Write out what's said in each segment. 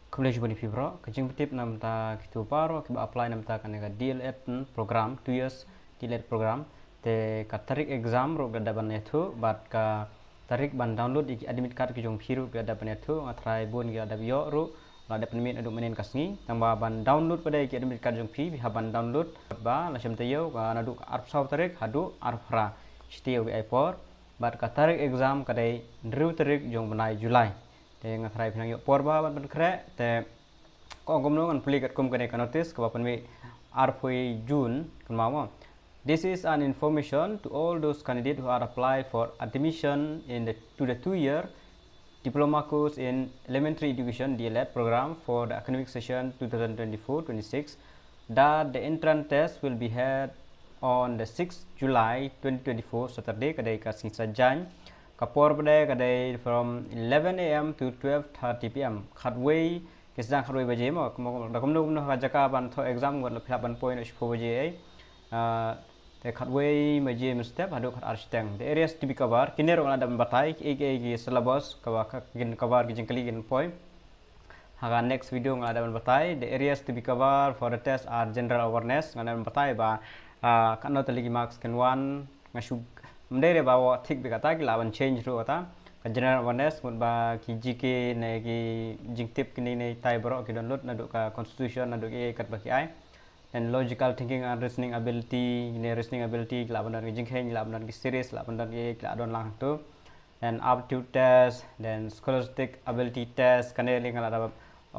Kemudian juga di Fibro, kecing tip nam ta kitu paro kiba apply nam ta kanega DLED program 2 years DLED program te ka tarik exam ro gada ban itu bat ka tarik ban download iki admit card ki jong phiru gada ban itu ngatrai bon gada bio ro ada penmin adu menen kasngi tambah ban download pada iki admit card jong phi ban download ba la shem tayo ka nadu arp saw tarik hadu arfra stia wi ipor bat ka tarik exam kadai ndru tarik jong banai Julai te ngatrai pinang yo porba ban kre te ko gomno ngan pli kat kum kane notice ka ban mi arpoi June kemamo. This is an information to all those candidates who are apply for admission in to the 2-year diploma course in elementary education DLED program for the academic session 2024-26 that the entrance test will be held on the 6th July 2024 Saturday kadai ka sing sajan kapor pada kadai from 11 AM to 12:30 PM khatway kisang khatway baje mo dakomno no jaka ban tho exam gon la ban point shpo baje ai te khatway maje step hadu khat architect the areas to be covered kinero ada batai ege syllabus ka gin cover gin kali gin point haga next video ngada batai the areas to be covered for the test are general awareness ngada batai ba kanno tali marks kan 1 ngasuk mendere bawa thik be kata ki lawan change ru kata general awareness mut ba ki GK ne ki jingtip kini ne tai bro ki download na ka constitution na ke kat ba ki ai and logical thinking and reasoning ability ne reasoning ability lawan dan ki jingkheng lawan ki series lawan dan ki don lang tu and aptitude test then scholastic ability test kane ling ala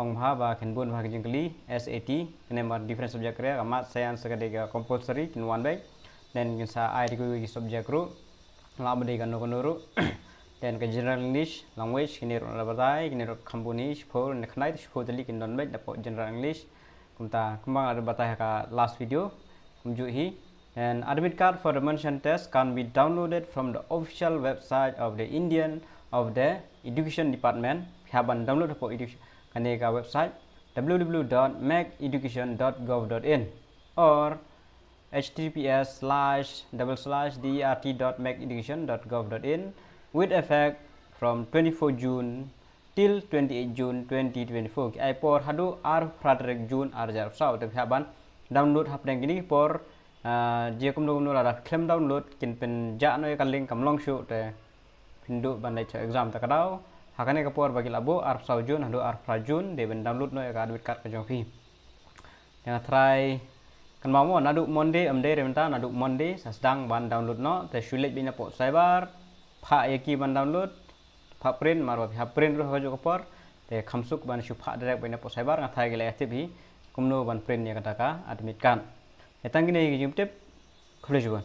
ong bha ba ken bun bha ki jingkli SAT kene mar different subject kre math science ka de compulsory kin one by then sa ai ku subject ru lam de kan no ru then ke general English language kini ro la batai kini ro company spor ne khnai spor tali kin don baik dapat general English kumta kembang ada batai ka last video kumju hi and admit card for the mentioned test can be downloaded from the official website of the Education Department haban download for education kane ka website www.maceducation.gov.in or https://dert.maceducation.gov.in with effect from 24 June till 28 June 2024 ai por hadu ar pratrek June ar jar sau te haban download hapdeng gini por je kumno la claim download kin pen ja no ka link kam long show te pindu bandai cha exam ta kadau hakane ka por bagi labo ar sau June hadu ar pra June de ben download no ka admit card ka jong phi yang try kan mau nadu Monday amde rementa nadu Monday sedang ban download no te sulit bina po cyber pha yaki ban download pha print marwa pha print ro hojo kopor te khamsuk ban shu pha direct bina po cyber ngathai gele active hi kumno ban print ya kata ka admit kan etang gini jim tip khule juan